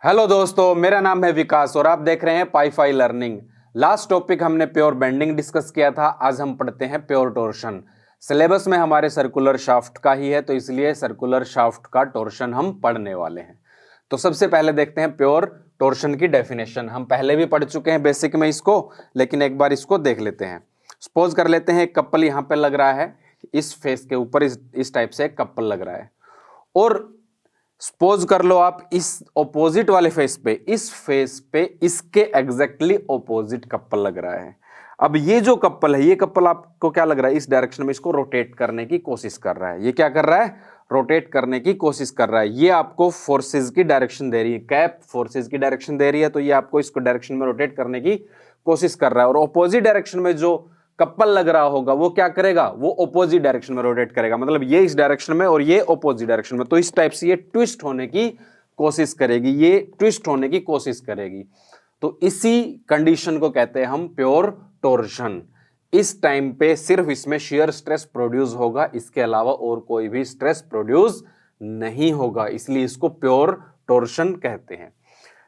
Hello दोस्तों, मेरा नाम है विकास और आप देख रहे हैं पाई लर्निंग। लास्ट टॉपिक हमने प्योर बेंडिंग डिस्कस किया था। आज हम पढ़ते हैं प्योर टॉर्शन। सिलेबस में हमारे सर्कुलर शाफ्ट का ही है, तो इसलिए सर्कुलर शाफ्ट का टॉर्शन हम पढ़ने वाले हैं। तो सबसे पहले देखते हैं प्योर टॉर्शन की डेफिनेशन। हम पहले भी पढ़ चुके हैं बेसिक में इसको, लेकिन एक बार इसको देख लेते हैं। सपोज कर लेते हैं एक कपल यहाँ पे लग रहा है, इस फेस के ऊपर इस टाइप से एक कपल लग रहा है, और सपोज कर लो आप इस ऑपोजिट वाले फेस पे, इस फेस पे इसके एग्जैक्टली ऑपोजिट कपल लग रहा है। अब ये जो कपल है, ये कपल आपको क्या लग रहा है, इस डायरेक्शन में इसको रोटेट करने की कोशिश कर रहा है। ये क्या कर रहा है, रोटेट करने की कोशिश कर रहा है। ये आपको फोर्सेस की डायरेक्शन दे रही है, कैप फोर्सेस की डायरेक्शन दे रही है, तो ये आपको इसको डायरेक्शन में रोटेट करने की कोशिश कर रहा है। और ऑपोजिट डायरेक्शन में जो कपल लग रहा होगा वो क्या करेगा, वो ऑपोजिट डायरेक्शन में रोटेट करेगा। मतलब ये इस डायरेक्शन में और ये ऑपोजिट डायरेक्शन में, तो इस टाइप से ये ट्विस्ट होने की कोशिश करेगी, ये ट्विस्ट होने की कोशिश करेगी। तो इसी कंडीशन को कहते हैं हम प्योर टॉर्शन। इस टाइम पे सिर्फ इसमें शियर स्ट्रेस प्रोड्यूस होगा, इसके अलावा और कोई भी स्ट्रेस प्रोड्यूस नहीं होगा, इसलिए इसको प्योर टॉर्शन कहते हैं।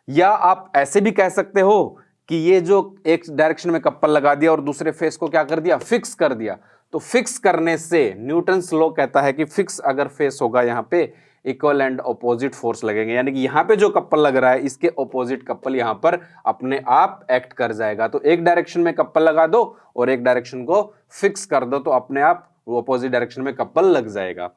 या आप ऐसे भी कह सकते हो कि ये जो एक डायरेक्शन में कपल लगा दिया और दूसरे फेस को क्या कर दिया, फिक्स कर दिया। तो फिक्स करने से न्यूटन्स लॉ कहता है कि फिक्स अगर फेस होगा यहाँ पे, इक्वल एंड ऑपोजिट फोर्स लगेंगे, यानी कि यहाँ पे जो कपल लग रहा है इसके ऑपोजिट कपल यहाँ पर अपने आप एक्ट कर जाएगा। तो एक डायरेक्शन में कपल लगा दो और एक डायरेक्शन को फिक्स कर दो, तो अपने आप वो ऑपोजिट डायरेक्शन में कपल लग जाएगा।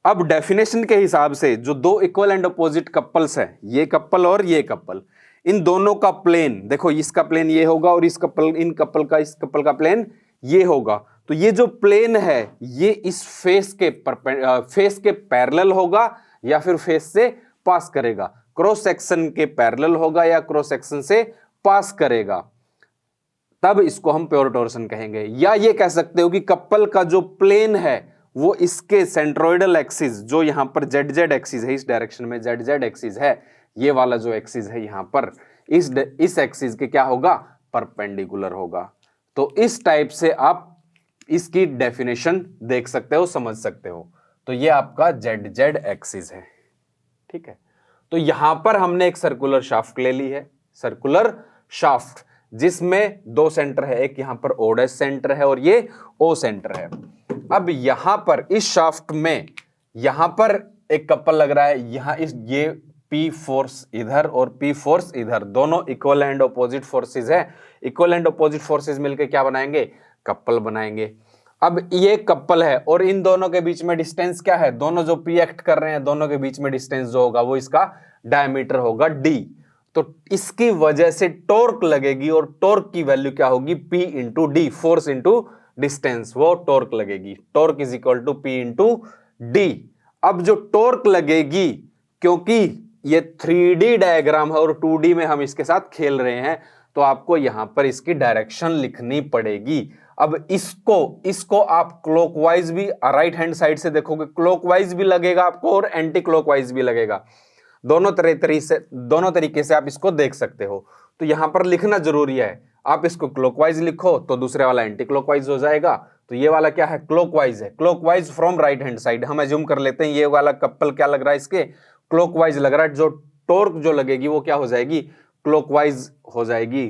अब डेफिनेशन के हिसाब से जो दो इक्वल एंड ऑपोजिट कपल्स है, ये कपल और ये कपल, इन दोनों का प्लेन देखो, इसका प्लेन ये होगा और इस कपल का प्लेन ये होगा। तो ये जो प्लेन है ये इस फेस के पैरेलल होगा या फिर फेस से पास करेगा, क्रॉस सेक्शन के पैरेलल होगा या क्रॉस सेक्शन से पास करेगा, तब इसको हम प्योर टॉर्शन कहेंगे। या ये कह सकते हो कि कपल का जो प्लेन है वो इसके सेंट्रोइडल एक्सिस, जो यहां पर जेड एक्सिस है, इस डायरेक्शन में जेड एक्सिस है, ये वाला जो एक्सिस है यहां पर, इस एक्सिस के क्या होगा, परपेंडिकुलर होगा। तो इस टाइप से आप इसकी डेफिनेशन देख सकते हो, समझ सकते हो। तो ये आपका जेड एक्सिस है, ठीक है। तो यहां पर हमने एक सर्कुलर शाफ्ट ले ली है, सर्कुलर शाफ्ट जिसमें दो सेंटर है, एक यहां पर ओ डैश सेंटर है और ये ओ सेंटर है। अब यहां पर इस शाफ्ट में यहां पर एक कपल लग रहा है, यहां ये P फोर्स इधर और P फोर्स इधर, दोनों इक्वल एंड ऑपोजिट फोर्सेस है। इक्वल एंड ऑपोजिट फोर्सेस मिलकर क्या बनाएंगे, कपल बनाएंगे। अब ये कपल है और इन दोनों के बीच में डिस्टेंस क्या है, दोनों जो P एक्ट कर रहे हैं दोनों के बीच में डिस्टेंस जो होगा वो इसका डायमीटर होगा D। तो इसकी वजह से टॉर्क लगेगी और टॉर्क की वैल्यू क्या होगी, P into D, force into distance, वो टॉर्क लगेगी। Torque is equal to P into D. अब जो टॉर्क लगेगी, क्योंकि ये 3D डायग्राम है और 2D में हम इसके साथ खेल रहे हैं, तो आपको यहां पर इसकी डायरेक्शन लिखनी पड़ेगी। अब इसको आप क्लॉकवाइज भी राइट हैंड साइड से देखोगे, क्लॉकवाइज भी लगेगा आपको और एंटी क्लॉकवाइज भी लगेगा। दोनों तरीके से आप इसको देख सकते हो। तो यहां पर लिखना जरूरी है, आप इसको क्लॉकवाइज लिखो तो दूसरे वाला एंटी क्लॉकवाइज हो जाएगा। तो ये वाला क्या है, क्लॉकवाइज है, clockwise from right hand side. हम एज्यूम कर लेते हैं ये वाला कपल क्या लग रहा है, इसके क्लॉकवाइज लग रहा है। जो टॉर्क जो लगेगी वो क्या हो जाएगी, क्लॉकवाइज हो जाएगी।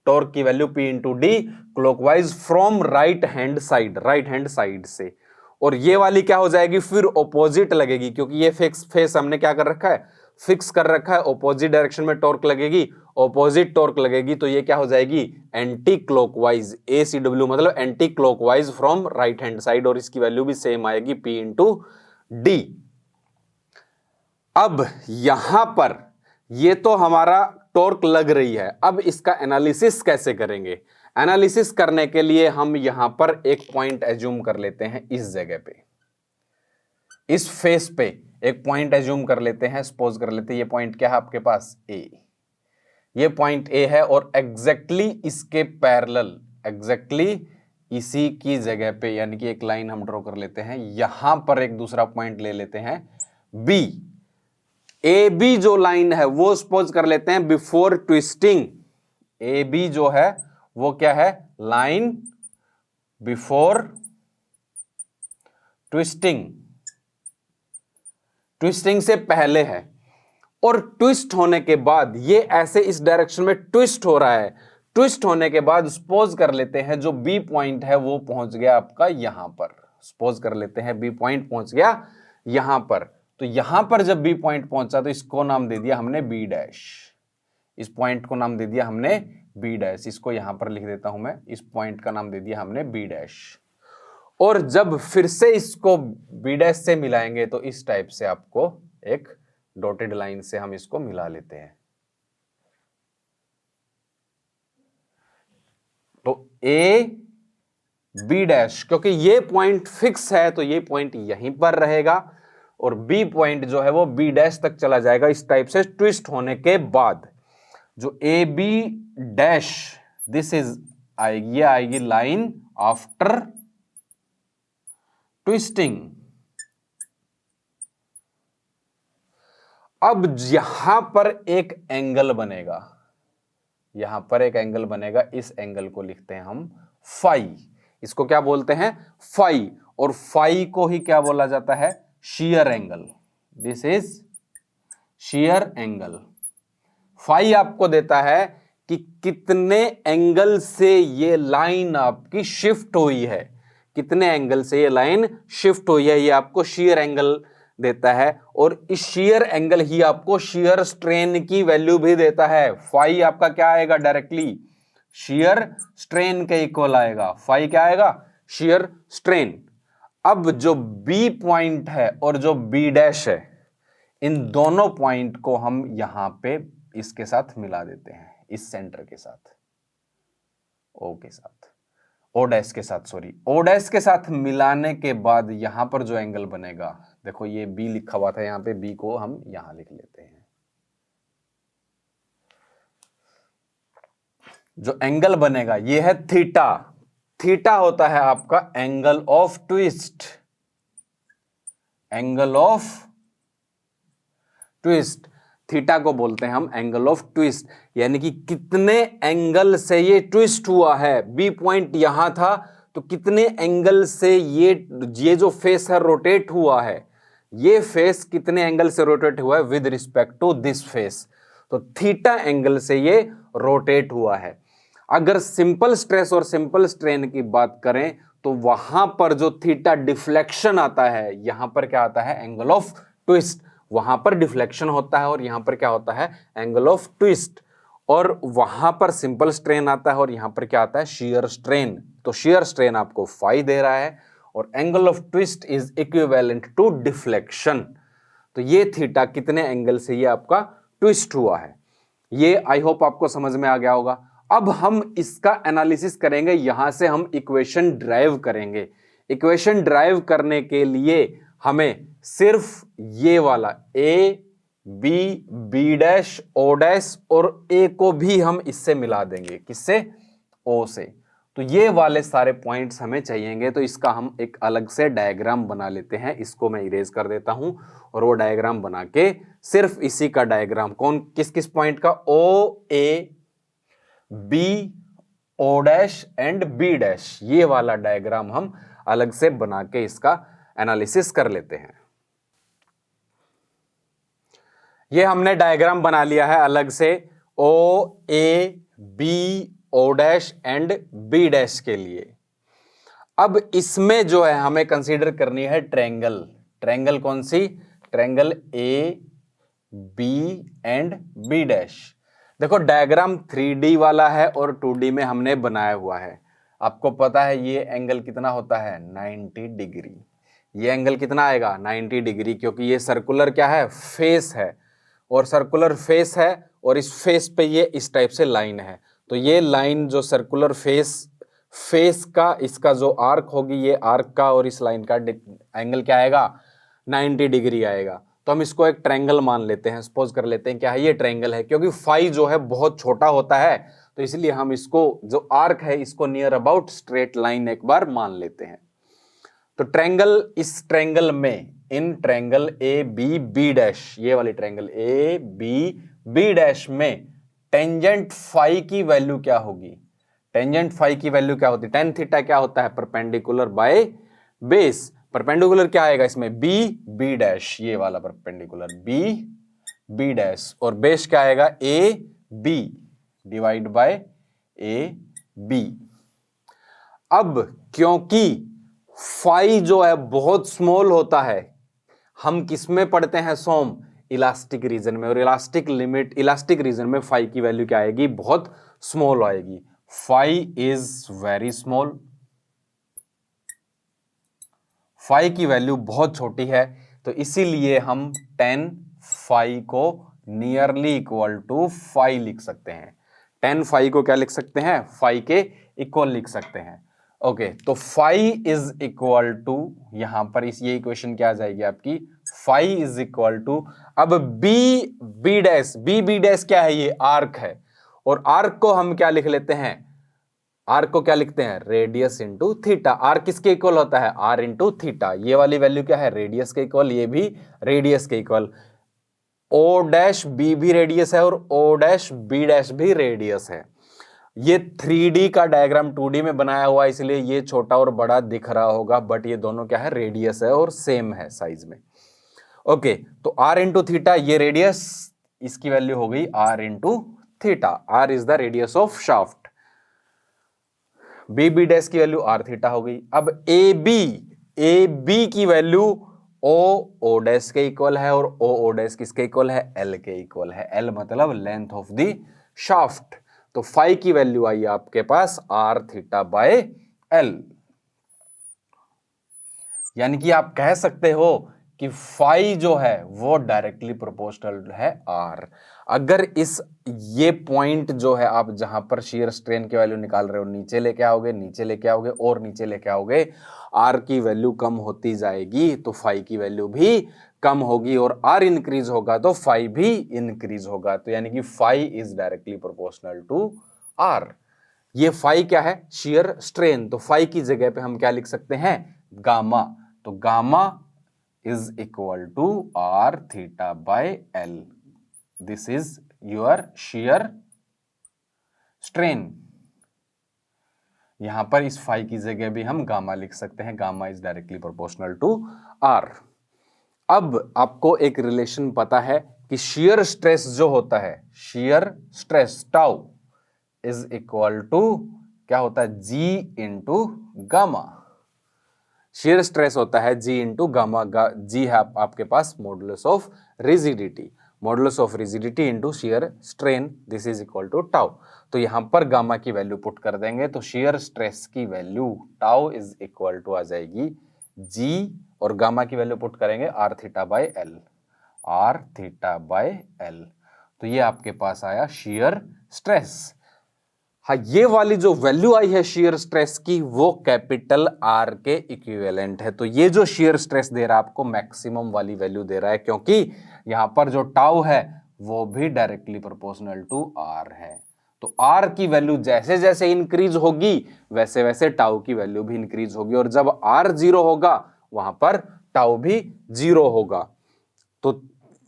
टॉर्क की value P into D, clockwise from right hand side से। और ये वाली क्या हो जाएगी, फिर ऑपोजिट लगेगी, क्योंकि ये फेस हमने क्या कर रखा है, फिक्स कर रखा है। ऑपोजिट डायरेक्शन में टॉर्क लगेगी, ऑपोजिट टॉर्क लगेगी, तो ये क्या हो जाएगी, एंटी क्लॉकवाइज, ACW मतलब anti clockwise from right hand side, और इसकी वैल्यू भी सेम आएगी P इंटू डी। अब यहां पर ये तो हमारा टॉर्क लग रही है, अब इसका एनालिसिस कैसे करेंगे। एनालिसिस करने के लिए हम यहां पर एक पॉइंट एज्यूम कर लेते हैं, इस जगह पे, इस फेस पे एक पॉइंट एज्यूम कर लेते हैं। सपोज कर लेते हैं ये पॉइंट क्या है आपके पास, A। ये पॉइंट A है और एग्जैक्टली इसके पैरेलल, एग्जैक्टली इसी की जगह पे, यानी कि एक लाइन हम ड्रॉ कर लेते हैं। यहां पर एक दूसरा पॉइंट ले लेते हैं B। AB जो लाइन है वो सपोज कर लेते हैं बिफोर ट्विस्टिंग। AB जो है वो क्या है, लाइन बिफोर ट्विस्टिंग, ट्विस्टिंग से पहले है। और ट्विस्ट होने के बाद ये ऐसे इस डायरेक्शन में ट्विस्ट हो रहा है। ट्विस्ट होने के बाद सपोज कर लेते हैं जो बी पॉइंट है वो पहुंच गया आपका यहां पर। सपोज कर लेते हैं बी पॉइंट पहुंच गया यहां पर। तो यहां पर जब बी पॉइंट पहुंचा तो इसको नाम दे दिया हमने बी डैश। इस पॉइंट को नाम दे दिया हमने बी डैश। इसको यहां पर लिख देता हूं मैं, इस पॉइंट का नाम दे दिया हमने बी डैश। और जब फिर से इसको बी डैश से मिलाएंगे तो इस टाइप से आपको एक डॉटेड लाइन से हम इसको मिला लेते हैं। तो ए बी डैश, क्योंकि ये पॉइंट फिक्स है तो ये पॉइंट यहीं पर रहेगा और बी पॉइंट जो है वो बी डैश तक चला जाएगा इस टाइप से ट्विस्ट होने के बाद। जो A B dash this is आएगी, आएगी लाइन आफ्टर ट्विस्टिंग। अब यहां पर एक एंगल बनेगा, यहां पर एक एंगल बनेगा, इस एंगल को लिखते हैं हम फाई। इसको क्या बोलते हैं? फाई। और फाई को ही क्या बोला जाता है? Shear angle. This is shear angle. Phi आपको देता है कि कितने एंगल से ये लाइन आपकी शिफ्ट हुई है, कितने एंगल से ये लाइन शिफ्ट हुई है, ये आपको शेयर एंगल देता है। और इस शेयर एंगल ही आपको शेयर स्ट्रेन की वैल्यू भी देता है। फाई आपका क्या आएगा? डायरेक्टली शेयर स्ट्रेन के इक्वल आएगा। फाई क्या आएगा? Shear strain. अब जो बी पॉइंट है और जो बी डैश है, इन दोनों पॉइंट को हम यहां पे इसके साथ मिला देते हैं, इस सेंटर के साथ, ओ के साथ, ओ डैश के साथ, सॉरी, ओ डैश के साथ मिलाने के बाद यहां पर जो एंगल बनेगा, देखो ये बी लिखा हुआ था यहां पे, बी को हम यहां लिख लेते हैं। जो एंगल बनेगा ये है थीटा। थीटा होता है आपका angle of twist, angle of twist. Theta को बोलते हैं हम एंगल ऑफ ट्विस्ट, यानी कि कितने एंगल से ये ट्विस्ट हुआ है। बी पॉइंट यहां था तो कितने एंगल से ये जो फेस है रोटेट हुआ है, ये फेस कितने एंगल से रोटेट हुआ है with respect to this face. तो थीटा एंगल से ये रोटेट हुआ है। अगर सिंपल स्ट्रेस और सिंपल स्ट्रेन की बात करें तो वहां पर जो थीटा डिफ्लेक्शन आता है, यहां पर क्या आता है? Angle of twist. वहां पर डिफ्लेक्शन होता है और यहां पर क्या होता है? Angle of twist. और वहां पर सिंपल स्ट्रेन आता है और यहां पर क्या आता है? Shear strain. तो शेयर स्ट्रेन आपको फाई दे रहा है और angle of twist is equivalent to deflection. तो ये थीटा कितने एंगल से ये आपका ट्विस्ट हुआ है, ये आई होप आपको समझ में आ गया होगा। अब हम इसका एनालिसिस करेंगे, यहां से हम इक्वेशन ड्राइव करेंगे। इक्वेशन ड्राइव करने के लिए हमें सिर्फ ये वाला A B B dash O dash और ए को भी हम इससे मिला देंगे। किससे? ओ से। तो ये वाले सारे पॉइंट्स हमें चाहिएंगे, तो इसका हम एक अलग से डायग्राम बना लेते हैं। इसको मैं इरेज कर देता हूं और वो डायग्राम बना के सिर्फ इसी का डायग्राम, कौन किस किस पॉइंट का? O A B O dash and B dash, ये वाला डायग्राम हम अलग से बना के इसका एनालिसिस कर लेते हैं। ये हमने डायग्राम बना लिया है अलग से O A B O dash and B dash के लिए। अब इसमें जो है हमें कंसीडर करनी है ट्रायंगल। ट्रायंगल कौन सी? Triangle A B and B dash. देखो डायग्राम 3D वाला है और 2D में हमने बनाया हुआ है। आपको पता है ये एंगल कितना होता है? 90 डिग्री। ये एंगल कितना आएगा? 90 डिग्री, क्योंकि ये सर्कुलर क्या है? फेस है, और सर्कुलर फेस है और इस फेस पे ये इस टाइप से लाइन है। तो ये लाइन जो सर्कुलर फेस का इसका जो आर्क होगी, ये आर्क का और इस लाइन का एंगल क्या आएगा? 90 डिग्री आएगा। तो हम इसको एक ट्रायंगल मान लेते हैं। सपोज कर लेते हैं क्या है? ये ट्रायंगल है, क्योंकि फाई जो है बहुत छोटा होता है तो इसलिए हम इसको जो आर्क है इसको नियर अबाउट स्ट्रेट लाइन एक बार मान लेते हैं। तो ट्रायंगल, इस ट्रायंगल में, in triangle A B B dash, ये वाली triangle A B B dash में टेंजेंट फाई की वैल्यू क्या होगी? टेंजेंट फाई की वैल्यू क्या होती है? टेन थीटा क्या होता है? Perpendicular by base. परपेंडिकुलर क्या आएगा इसमें? बी बी डैश, ये वाला परपेंडिकुलर बी बी डैश, और बेस क्या आएगा A B divide by A B. अब क्योंकि फाई जो है बहुत स्मॉल होता है, हम किस में पढ़ते हैं सोम, इलास्टिक रीजन में, और इलास्टिक रीजन में फाई की वैल्यू क्या आएगी, बहुत स्मॉल आएगी। Phi is very small, phi की वैल्यू बहुत छोटी है, तो इसीलिए हम 10 फाई को नियरली इक्वल टू फाई लिख सकते हैं। 10 फाई को क्या लिख सकते हैं, फाई के इक्वल लिख सकते हैं। ओके, तो फाई इज इक्वल टू, यहां पर ये इक्वेशन क्या आ जाएगी आपकी, फाई इज इक्वल टू, अब बी डैश क्या है, ये आर्क है, और आर्क को हम क्या लिख लेते हैं, आर्क को क्या लिखते हैं, रेडियस इंटू थीटा। आर किसके इक्वल होता है, आर इंटू थीटा। ये वाली वैल्यू क्या है, रेडियस के इक्वल, ये भी रेडियस के इक्वल। ओ डैश बी भी रेडियस है और ओ डैश बी डैश भी रेडियस है। ये 3D का डायग्राम 2D में बनाया हुआ है, इसलिए ये छोटा और बड़ा दिख रहा होगा, बट ये दोनों क्या है, रेडियस है और सेम है साइज में। ओके, तो आर इंटू थीटा, ये रेडियस, इसकी वैल्यू हो गई R into theta. R is the radius of shaft. B dash की वैल्यू आर थीटा हो गई। अब ए बी की वैल्यू ओ डैश के इक्वल है, और ओ डैश किसके इक्वल है, एल के इक्वल है। एल मतलब लेंथ ऑफ द शाफ्ट। तो फाई की वैल्यू आई आपके पास आर थीटा बाय एल। यानी कि आप कह सकते हो कि फाई जो है वो डायरेक्टली प्रोपोर्शनल है आर। अगर ये पॉइंट जो है, आप जहां पर शियर स्ट्रेन की वैल्यू निकाल रहे हो, नीचे लेके आओगे, नीचे लेके आओगे और नीचे लेके आओगे, आर की वैल्यू कम होती जाएगी, तो फाई की वैल्यू भी कम होगी, और आर इंक्रीज होगा तो फाई भी इंक्रीज होगा। तो यानी कि phi is directly proportional to R. ये फाई क्या है, शियर स्ट्रेन। तो फाई की जगह पे हम क्या लिख सकते हैं, गामा। तो gamma is equal to r theta by L. This is your shear strain. यहां पर इस फाई की जगह भी हम गामा लिख सकते हैं। Gamma is directly proportional to R. अब आपको एक रिलेशन पता है कि शियर स्ट्रेस जो होता है, shear stress tau is equal to क्या होता है, G into gamma. Shear stress होता है जी इंटू गामा। जी है आपके पास modulus of rigidity, modulus of rigidity into shear strain, this is equal to tau. तो यहां पर गामा की वैल्यू पुट कर देंगे, तो शियर स्ट्रेस की value tau is equal to आ जाएगी जी, और गामा की वैल्यू पुट करेंगे R theta by L, R theta by L. तो ये आपके पास आया शियर स्ट्रेस। हाँ, ये वाली जो वैल्यू आई है शियर स्ट्रेस की, वो कैपिटल आर के इक्विवेलेंट है। तो ये जो शियर स्ट्रेस दे रहा है आपको, मैक्सिमम वाली वैल्यू दे रहा है, क्योंकि यहां पर जो टाउ है वो भी डायरेक्टली प्रोपोर्शनल टू आर है। तो आर की वैल्यू जैसे जैसे इंक्रीज होगी, वैसे वैसे टाउ की वैल्यू भी इंक्रीज होगी, और जब आर 0 होगा वहां पर टाउ भी 0 होगा। तो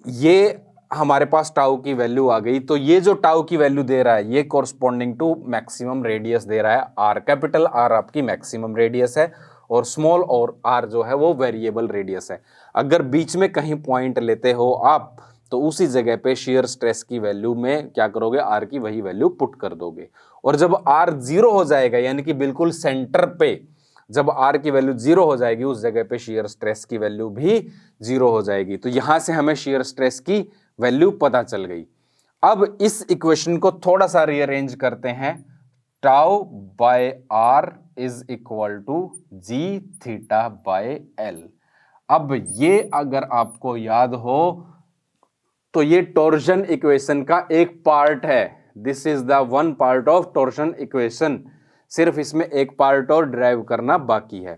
ये हमारे पास टाउ की वैल्यू आ गई। तो ये जो टाउ की वैल्यू दे रहा है, ये कोरस्पॉन्डिंग टू मैक्सिमम रेडियस दे रहा है आर। कैपिटल आर आपकी मैक्सिमम रेडियस है, और स्मॉल और आर जो है वो वेरिएबल रेडियस है। अगर बीच में कहीं पॉइंट लेते हो आप, तो उसी जगह पे शियर स्ट्रेस की वैल्यू में क्या करोगे, आर की वही वैल्यू पुट कर दोगे। और जब आर 0 हो जाएगा, यानी कि बिल्कुल सेंटर पे जब आर की वैल्यू 0 हो जाएगी, उस जगह पे शियर स्ट्रेस की वैल्यू भी 0 हो जाएगी। तो यहां से हमें शियर स्ट्रेस की वैल्यू पता चल गई। अब इस इक्वेशन को थोड़ा सा रीअरेंज करते हैं। Tau by R is equal to G theta by L. अब ये अगर आपको याद हो, तो ये टॉर्शन इक्वेशन का एक पार्ट है। This is the one part of torsion equation. सिर्फ इसमें एक पार्ट और ड्राइव करना बाकी है।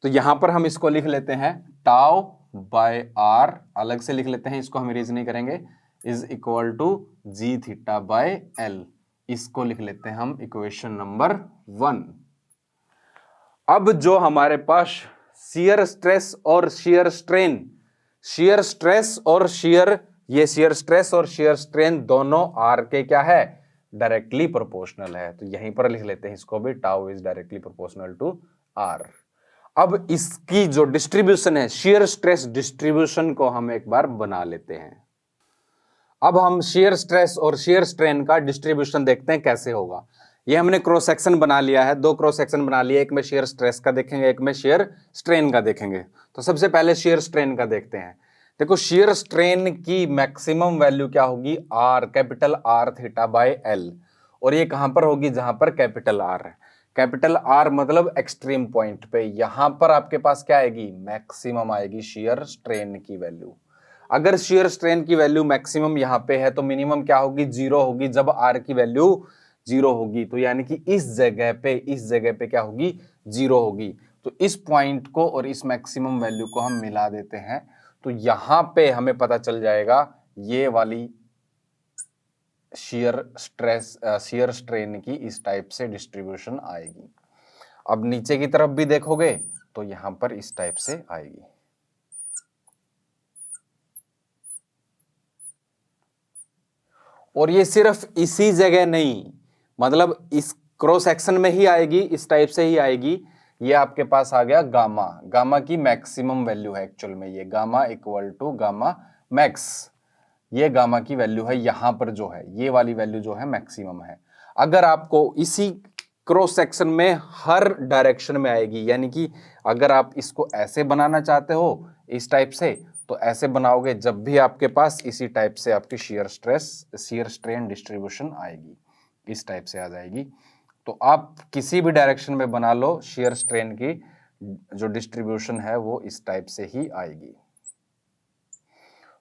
तो यहां पर हम इसको लिख लेते हैं, टाउ बाय आर अलग से लिख लेते हैं, इसको हम इरेज नहीं करेंगे, is equal to G theta by L. इसको लिख लेते हैं हम इक्वेशन नंबर 1। अब जो हमारे पास शियर स्ट्रेस और शियर स्ट्रेन, शियर स्ट्रेस और शियर, ये शियर स्ट्रेस और शियर स्ट्रेन दोनों आर के क्या है, डायरेक्टली प्रोपोर्शनल है। तो यहीं पर लिख लेते हैं इसको भी, tau is directly proportional to R. अब इसकी जो डिस्ट्रीब्यूशन है, शियर स्ट्रेस डिस्ट्रीब्यूशन को हम एक बार बना लेते हैं। अब हम शेयर स्ट्रेस और शेयर स्ट्रेन का डिस्ट्रीब्यूशन देखते हैं कैसे होगा। ये हमने क्रॉस सेक्शन बना लिया है, दो क्रॉस सेक्शन बना लिया, एक में शेयर स्ट्रेस का देखेंगे, एक में शेयर स्ट्रेन का देखेंगे। तो सबसे पहले शेयर स्ट्रेन का देखते हैं। देखो शेयर स्ट्रेन की मैक्सिमम वैल्यू क्या होगी, R, capital R theta by L. और ये कहां पर होगी, जहां पर कैपिटल आर है। कैपिटल आर मतलब एक्सट्रीम पॉइंट पे, यहां पर आपके पास क्या आएगी, मैक्सिमम आएगी शेयर स्ट्रेन की वैल्यू। अगर शेयर स्ट्रेन की वैल्यू मैक्सिमम यहां पे है तो मिनिमम क्या होगी, जीरो होगी जब आर की वैल्यू जीरो होगी। तो यानी कि इस जगह पे क्या होगी, जीरो होगी। तो इस पॉइंट को और इस मैक्सिमम वैल्यू को हम मिला देते हैं, तो यहां पे हमें पता चल जाएगा ये वाली शेयर स्ट्रेन की इस टाइप से डिस्ट्रीब्यूशन आएगी। अब नीचे की तरफ भी देखोगे तो यहां पर इस टाइप से आएगी। और ये सिर्फ इसी जगह नहीं, मतलब इस क्रॉस सेक्शन में ही आएगी, इस टाइप से ही आएगी। ये आपके पास आ गया गामा, गामा की मैक्सिमम वैल्यू है एक्चुअल में, ये gamma equal to gamma max, ये गामा की वैल्यू है। यहां पर जो है ये वाली वैल्यू जो है मैक्सिमम है। अगर आपको इसी क्रॉस सेक्शन में हर डायरेक्शन में आएगी, यानी कि अगर आप इसको ऐसे बनाना चाहते हो इस टाइप से, तो ऐसे बनाओगे, जब भी आपके पास इसी टाइप से आपकी शेयर स्ट्रेन डिस्ट्रीब्यूशन आएगी, इस टाइप से आ जाएगी। तो आप किसी भी डायरेक्शन में बना लो, शेयर स्ट्रेन की जो डिस्ट्रीब्यूशन है वो इस टाइप से ही आएगी।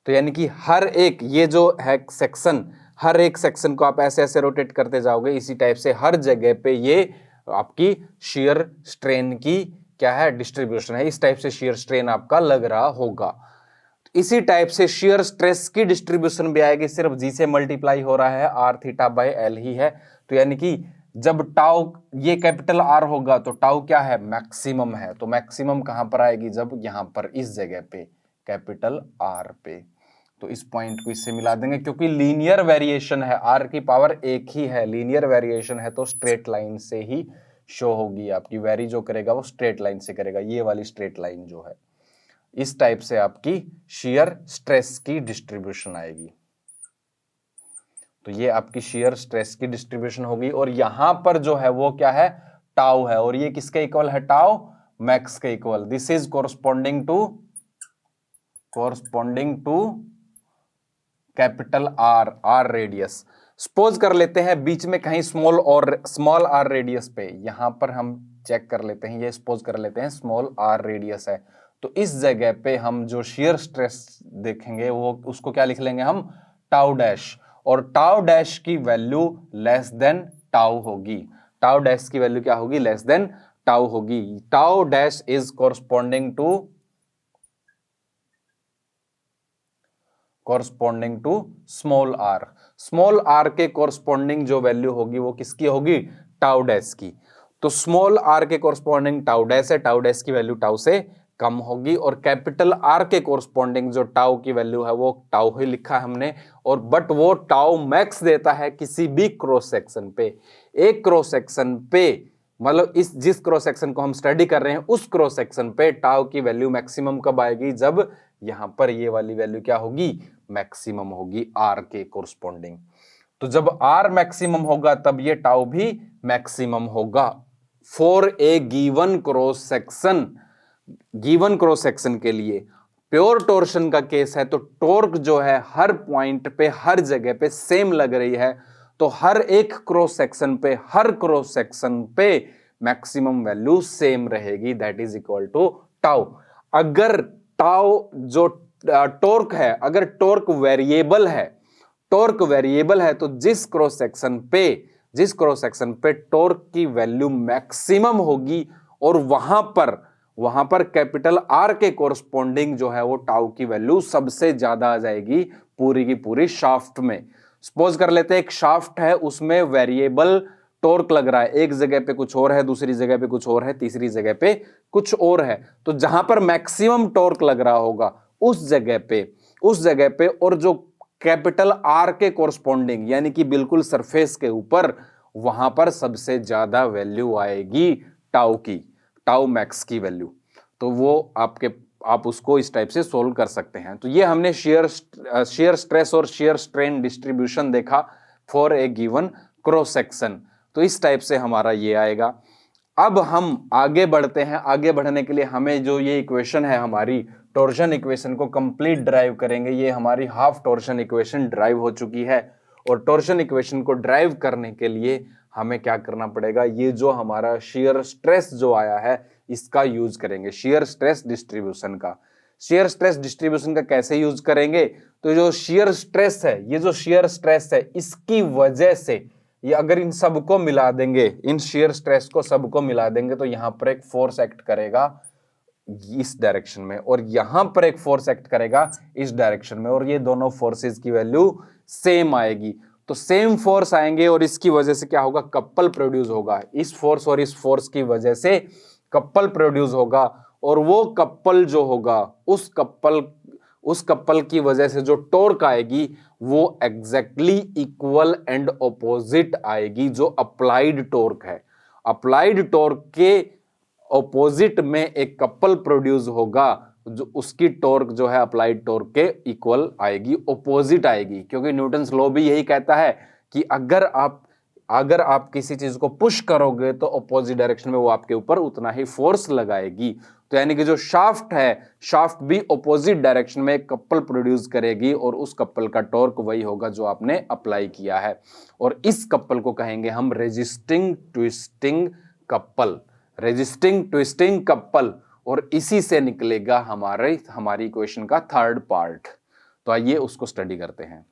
तो यानी कि हर एक ये जो है सेक्शन, हर एक सेक्शन को आप ऐसे ऐसे रोटेट करते जाओगे, इसी टाइप से हर जगह पे ये आपकी शेयर स्ट्रेन की क्या है, डिस्ट्रीब्यूशन है। इस टाइप से शेयर स्ट्रेन आपका लग रहा होगा। इसी टाइप से शेयर स्ट्रेस की डिस्ट्रीब्यूशन भी आएगी, सिर्फ जी से मल्टीप्लाई हो रहा है, आर थीटा बाय एल ही है। तो यानी कि जब टाउ ये कैपिटल आर होगा तो टाउ क्या है, मैक्सिमम है। तो मैक्सिमम कहां पर आएगी, जब यहां पर इस जगह पे कैपिटल आर पे। तो इस पॉइंट को इससे मिला देंगे, क्योंकि लीनियर वेरिएशन है, आर की पावर एक ही है, लीनियर वेरिएशन है, तो स्ट्रेट लाइन से ही शो होगी आपकी। वेरी जो करेगा वो स्ट्रेट लाइन से करेगा, ये वाली स्ट्रेट लाइन जो है। इस टाइप से आपकी शेयर स्ट्रेस की डिस्ट्रीब्यूशन आएगी। तो ये आपकी शेयर स्ट्रेस की डिस्ट्रीब्यूशन होगी। और यहां पर जो है वो क्या है, टाउ है, और ये किसके इक्वल है, टाउ मैक्स के equal. This is corresponding to capital R, R radius. Suppose कर लेते हैं बीच में कहीं स्मॉल आर रेडियस पे, यहां पर हम चेक कर लेते हैं, ये सपोज कर लेते हैं स्मॉल आर रेडियस है। तो इस जगह पे हम जो शेयर स्ट्रेस देखेंगे वो उसको क्या लिख लेंगे हम, टाउ डैश। और टाउ डैश की वैल्यू लेस देन टाउ होगी। टाउ डैश की वैल्यू क्या होगी, लेस देन टाउ होगी। Tau dash is corresponding to small R. Small R के कोरस्पॉन्डिंग जो वैल्यू होगी वो किसकी होगी, टाउ डैश की। तो स्मॉल आर के कोरस्पॉन्डिंग टाउ डैश है, टाउ डैश की वैल्यू टाउ से कम होगी। और कैपिटल आर के कोरस्पॉन्डिंग जो टाउ की वैल्यू है वो टाउ ही लिखा है हमने, और बट वो टाउ मैक्स देता है किसी भी क्रॉस सेक्शन पे। एक क्रॉस सेक्शन पे, मतलब इस जिस क्रॉस सेक्शन को हम स्टडी कर रहे हैं उस क्रॉस सेक्शन पे टाउ की वैल्यू मैक्सिमम कब आएगी, जब यहां पर ये वाली वैल्यू क्या होगी, मैक्सिमम होगी आर के कोरस्पॉन्डिंग। तो जब आर मैक्सिमम होगा तब ये टाउ भी मैक्सिमम होगा for a given cross section के लिए। प्योर टॉर्शन का केस है तो टॉर्क जो है हर पॉइंट पे, हर जगह पे सेम लग रही है, तो हर एक क्रॉस सेक्शन पे मैक्सिमम वैल्यू सेम रहेगी, that is equal to tau. अगर टाउ जो टॉर्क है, अगर टॉर्क वेरिएबल है तो जिस क्रॉस सेक्शन पे टॉर्क की वैल्यू मैक्सिमम होगी और वहां पर कैपिटल आर के कोरस्पॉन्डिंग जो है वो टाउ की वैल्यू सबसे ज्यादा आ जाएगी पूरी की पूरी शाफ्ट में। सपोज कर लेते हैं एक शाफ्ट है, उसमें वेरिएबल टॉर्क लग रहा है, एक जगह पे कुछ और है, दूसरी जगह पे कुछ और है, तीसरी जगह पे कुछ और है। तो जहां पर मैक्सिमम टॉर्क लग रहा होगा उस जगह पे और जो कैपिटल आर के कोरस्पॉन्डिंग यानी कि बिल्कुल सरफेस के ऊपर, वहां पर सबसे ज्यादा वैल्यू आएगी टाउ मैक्स की वैल्यू। तो वो आपके आप उसको इस टाइप से सोल्व कर सकते हैं। तो ये हमने शेयर स्ट्रेस और शेयर स्ट्रेन डिस्ट्रीब्यूशन देखा for a given cross section. तो इस टाइप से हमारा ये आएगा। अब हम आगे बढ़ते हैं। आगे बढ़ने के लिए हमें जो ये इक्वेशन है हमारी टॉर्शन इक्वेशन को कंप्लीट ड्राइव करेंगे। ये हमारी हाफ टॉर्शन इक्वेशन ड्राइव हो चुकी है और टॉर्शन इक्वेशन को ड्राइव करने के लिए हमें क्या करना पड़ेगा, ये जो हमारा शेयर स्ट्रेस जो आया है इसका यूज करेंगे, शेयर स्ट्रेस डिस्ट्रीब्यूशन का। शेयर स्ट्रेस डिस्ट्रीब्यूशन का कैसे यूज करेंगे, तो जो शेयर स्ट्रेस है, ये जो शेयर स्ट्रेस है इसकी वजह से ये अगर इन सबको मिला देंगे, इन शेयर स्ट्रेस को सबको मिला देंगे तो यहां पर एक फोर्स एक्ट करेगा इस डायरेक्शन में और यहां पर एक फोर्स एक्ट करेगा इस डायरेक्शन में और ये दोनों फोर्सेस की वैल्यू सेम आएगी। तो सेम फोर्स आएंगे और इसकी वजह से क्या होगा, कपल प्रोड्यूस होगा। इस फोर्स और इस फोर्स की वजह से कपल प्रोड्यूस होगा और वो कपल जो होगा उस कपल की वजह से जो टॉर्क आएगी वो एग्जैक्टली इक्वल एंड ऑपोजिट आएगी जो अप्लाइड टॉर्क है। अप्लाइड टॉर्क के ऑपोजिट में एक कपल प्रोड्यूस होगा जो उसकी टॉर्क जो है अप्लाइड टॉर्क के इक्वल आएगी, ऑपोजिट आएगी। क्योंकि न्यूटन्स लॉ भी यही कहता है कि अगर आप किसी चीज को पुश करोगे तो ऑपोजिट डायरेक्शन में वो आपके ऊपर उतना ही फोर्स लगाएगी। तो यानी कि जो शाफ्ट है, शाफ्ट भी ऑपोजिट डायरेक्शन में एक कपल प्रोड्यूस करेगी और उस कपल का टॉर्क वही होगा जो आपने अप्लाई किया है और इस कपल को कहेंगे हम resisting twisting couple, resisting twisting couple. और इसी से निकलेगा हमारी इक्वेशन का थर्ड पार्ट। तो आइए उसको स्टडी करते हैं।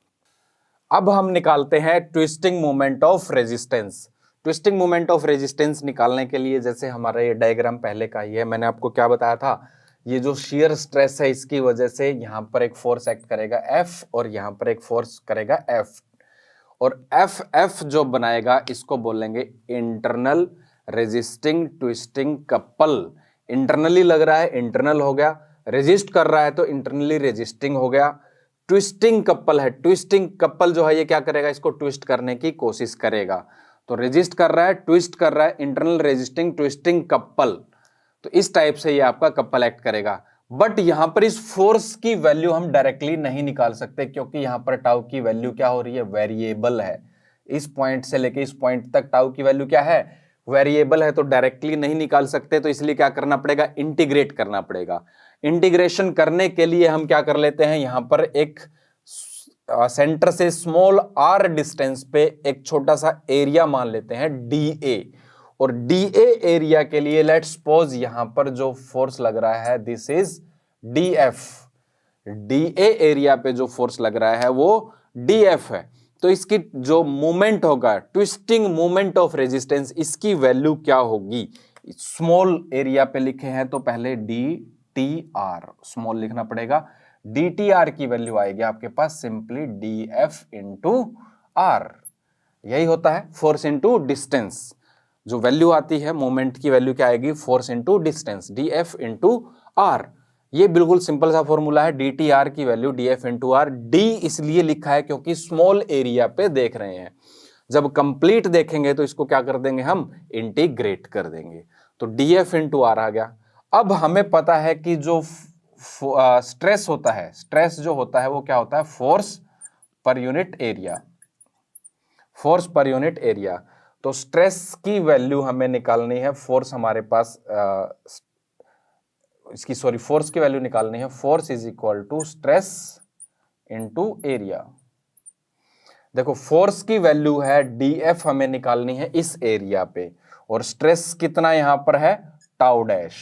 अब हम निकालते हैं twisting moment of resistance. Twisting moment of resistance निकालने के लिए जैसे हमारा ये डायग्राम पहले का ही है, मैंने आपको क्या बताया था, ये जो शेयर स्ट्रेस है इसकी वजह से यहां पर एक फोर्स एक्ट करेगा F और यहां पर एक फोर्स करेगा F और F जो बनाएगा इसको बोलेंगे internal resisting twisting couple. Internally लग रहा है, इंटरनल हो गया, रेजिस्ट कर रहा है तो इंटरनली रेजिस्टिंग हो गया। ट्विस्टिंग कपल है, ट्विस्टिंग कपल जो है ये क्या करेगा, इसको ट्विस्ट करने की कोशिश करेगा। तो रेजिस्ट कर रहा है, ट्विस्ट कर रहा है, इंटरनल रेजिस्टिंग ट्विस्टिंग कपल। तो इस टाइप से ये आपका कपल एक्ट करेगा। बट यहां पर इस फोर्स की वैल्यू हम डायरेक्टली नहीं निकाल सकते क्योंकि यहां पर टाउ की वैल्यू क्या हो रही है, वेरिएबल है। इस पॉइंट से लेके इस पॉइंट तक टाउ की वैल्यू क्या है, वेरिएबल है। तो डायरेक्टली नहीं निकाल सकते, तो इसलिए क्या करना पड़ेगा, इंटीग्रेट करना पड़ेगा। इंटीग्रेशन करने के लिए हम क्या कर लेते हैं, यहां पर एक सेंटर से स्मॉल r डिस्टेंस पे एक छोटा सा एरिया मान लेते हैं dA और dA एरिया के लिए लेट्स सपोज यहां पर जो फोर्स लग रहा है this is dF। dA area पे जो फोर्स लग रहा है वो dF है। तो इसकी जो मूवमेंट होगा, ट्विस्टिंग मूवमेंट ऑफ रेजिस्टेंस, इसकी वैल्यू क्या होगी, स्मॉल एरिया पे लिखे हैं तो पहले dTr स्मॉल लिखना पड़ेगा। dTr की वैल्यू आएगी आपके पास सिंपली dF इंटू आर। यही होता है फोर्स इंटू डिस्टेंस। जो वैल्यू आती है मोमेंट की वैल्यू क्या आएगी, force into distance, dF into R. ये बिल्कुल सिंपल सा फॉर्मूला है। dTr की value dF into R. d इसलिए लिखा है क्योंकि स्मॉल एरिया पे देख रहे हैं। जब कंप्लीट देखेंगे तो इसको क्या कर देंगे, हम इंटीग्रेट कर देंगे। तो dF इंटू आर आ गया। अब हमें पता है कि जो स्ट्रेस होता है, स्ट्रेस जो होता है वो क्या होता है, force per unit area, force per unit area. तो स्ट्रेस की वैल्यू हमें निकालनी है, फोर्स हमारे पास फोर्स की वैल्यू निकालनी है। Force is equal to stress into area. देखो फोर्स की वैल्यू है dF हमें निकालनी है इस एरिया पे और स्ट्रेस कितना यहां पर है, टाउ डैश।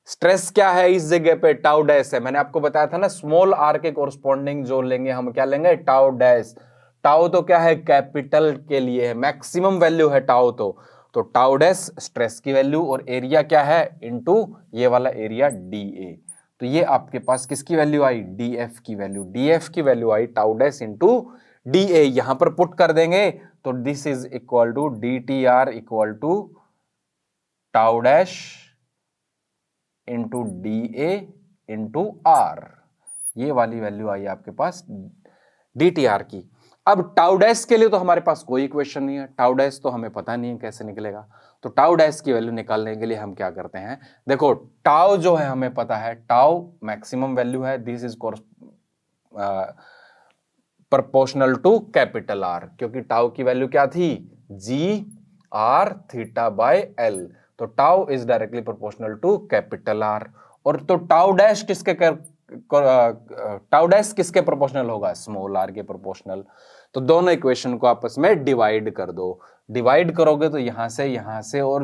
स्ट्रेस क्या है इस जगह पे, टाउ डैश है। मैंने आपको बताया था ना स्मॉल r के कोरस्पॉन्डिंग जो लेंगे हम क्या लेंगे, टाउ डैश। टाउ तो क्या है, कैपिटल के लिए है, मैक्सिमम वैल्यू है टाउ। तो टाउ डैश स्ट्रेस की वैल्यू और एरिया क्या है, इनटू ये वाला एरिया dA। तो ये आपके पास किसकी वैल्यू आई, dF की वैल्यू। dF की वैल्यू आई टाउ डैश इंटू dA। यहां पर पुट कर देंगे तो this is equal to dTr equal to tau dash into dA into R. ये वाली वैल्यू आई आपके पास dTr की। अब टाउ डैश के लिए तो हमारे पास कोई इक्वेशन नहीं है, टाउ डैश तो हमें पता नहीं है कैसे निकलेगा। तो टाउ डैश की वैल्यू निकालने के लिए हम क्या करते हैं, देखो टाउ जो है हमें पता है, टाउ मैक्सिमम वैल्यू है, this is proportional to capital R, क्योंकि टाउ की वैल्यू क्या थी, G R theta by L, तो tau is directly proportional to capital R. और तो टाउ डैश टाउ डैश किसके प्रोपोर्शनल होगा, स्मॉल आर के प्रोपोर्शनल। तो दोनों इक्वेशन को आपस में डिवाइड कर दो, डिवाइड करोगे तो यहां से और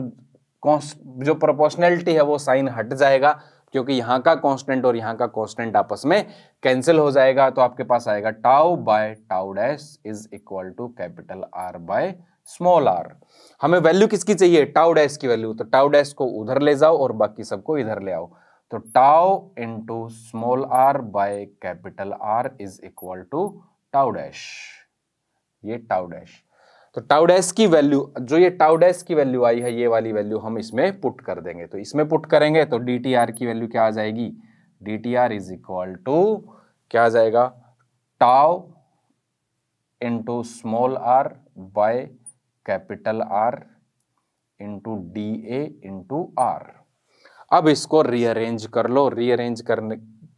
जो प्रोपोर्शनलिटी है वो साइन हट जाएगा, क्योंकि यहां का कांस्टेंट और यहां का कांस्टेंट आपस में कैंसिल हो जाएगा। तो आपके पास आएगा tau by tau dash is equal to capital R by small R. हमें वैल्यू किसकी चाहिए, टाउ डैश की वैल्यू, तो टाउ डैश को उधर ले जाओ और बाकी सबको इधर ले आओ। तो tau into small are by capital R is equal to tau dash, ये टाउ डैश। तो टाउ डैश की वैल्यू, जो ये टाउ डैश की वैल्यू आई है, ये वाली वैल्यू हम इसमें पुट कर देंगे। तो इसमें पुट करेंगे तो डी टी आर की वैल्यू क्या आ जाएगी, D T R is equal to क्या आ जाएगा, tau into small are by capital R into D A into R. अब इसको रीअरेंज कर लो, रीअरेंज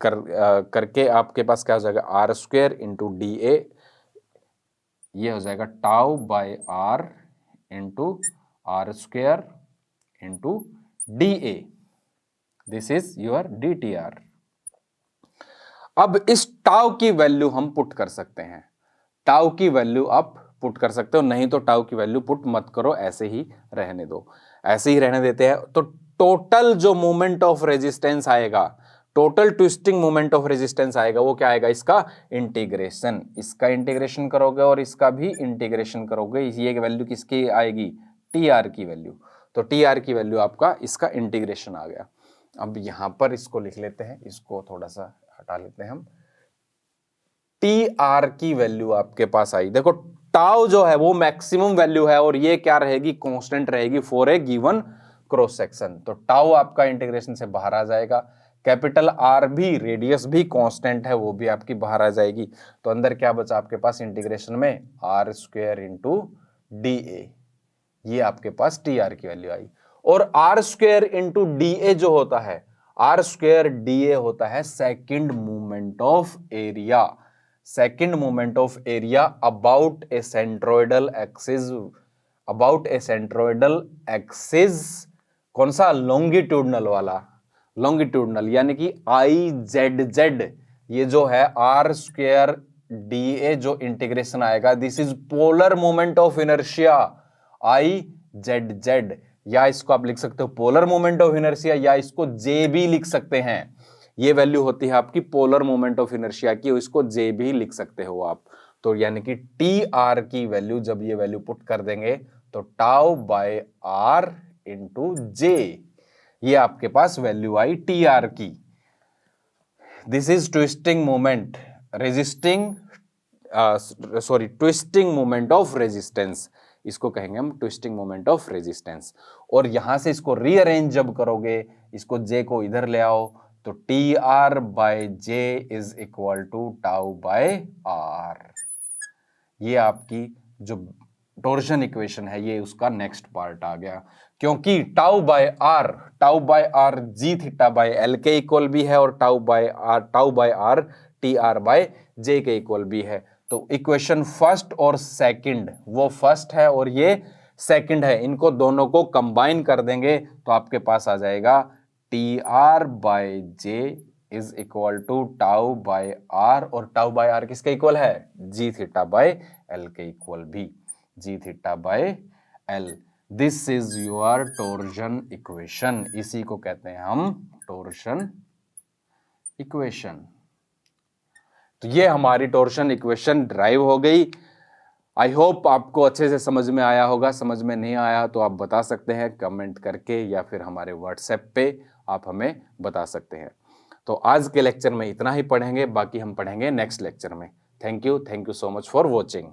करके आपके पास क्या हो जाएगा, R square into D A, ये हो जाएगा tau by R into R square into D A, this is your D T R. अब इस टाउ की वैल्यू हम पुट कर सकते हैं, टाउ की वैल्यू आप पुट कर सकते हो, नहीं तो टाउ की वैल्यू पुट मत करो, ऐसे ही रहने दो, ऐसे ही रहने देते हैं। तो टोटल जो मोमेंट ऑफ रेजिस्टेंस आएगा, total twisting moment of resistance आएगा, वो क्या आएगा, इसका इंटीग्रेशन, इसका इंटीग्रेशन करोगे और इसका भी इंटीग्रेशन करोगे, ये वैल्यू किसकी आएगी, टी आर की वैल्यू। तो टी आर की वैल्यू आपका इसका इंटीग्रेशन आ गया। अब यहां पर इसको लिख लेते हैं, इसको थोड़ा सा हटा लेते हैं हम। टी आर की वैल्यू आपके पास आई, देखो टाउ जो है वो मैक्सिमम वैल्यू है और ये क्या रहेगी, कांस्टेंट रहेगी for a given cross section. तो टाउ आपका इंटीग्रेशन से बाहर आ जाएगा, कैपिटल आर भी, रेडियस भी कांस्टेंट है, वो भी आपकी बाहर आ जाएगी। तो अंदर क्या बचा आपके पास इंटीग्रेशन में, R square into D A, ये आपके पास टी आर की वैल्यू आई। और R square into D A जो होता है, आर स्क्वायर डी ए होता है second movement of area, second moment of area about a centroidal axis, about a centroidal axis, कौन सा, लॉन्गिट्यूडनल वाला, लॉन्गिट्यूडनल, यानी कि आई जेड जेड, ये जो है आर स्क्वायर डी ए जो इंटीग्रेशन आएगा, this is polar moment of inertia I Z Z, या इसको आप लिख सकते हो पोलर मोमेंट ऑफ इनर्शिया, या इसको जे भी लिख सकते हैं। ये वैल्यू होती है आपकी पोलर मोमेंट ऑफ इनर्शिया की, इसको जे भी लिख सकते हो आप। तो यानी कि टी आर की वैल्यू, जब ये वैल्यू पुट कर देंगे तो टाउ बाय आर इंटू जे, ये आपके पास वैल्यू आई टी आर की। This is twisting moment, resisting sorry twisting moment of resistance, इसको कहेंगे हम ट्विस्टिंग मोमेंट ऑफ रेजिस्टेंस। और यहां से इसको रीअरेंज जब करोगे, इसको जे को इधर ले आओ, तो T R by J is equal to tau by R. ये आपकी जो टॉर्शन इक्वेशन है, ये उसका नेक्स्ट पार्ट आ गया, क्योंकि tau by R G theta by L के इक्वल भी है, और tau by R T R by J के इक्वल भी है। तो इक्वेशन फर्स्ट और सेकंड, वो फर्स्ट है और ये सेकंड है, इनको दोनों को कंबाइन कर देंगे तो आपके पास आ जाएगा T R by J is equal to tau by R, और टाउ बाय आर किसके इक्वल है, जी थीटा बाय एल के इक्वल भी, G theta by L. This is your torsion equation, इसी को कहते हैं हम टॉर्शन इक्वेशन। तो ये हमारी टॉर्शन इक्वेशन ड्राइव हो गई। आई होप आपको अच्छे से समझ में आया होगा, समझ में नहीं आया तो आप बता सकते हैं कमेंट करके, या फिर हमारे व्हाट्सएप पे आप हमें बता सकते हैं। तो आज के लेक्चर में इतना ही पढ़ेंगे, बाकी हम पढ़ेंगे नेक्स्ट लेक्चर में। Thank you so much for watching.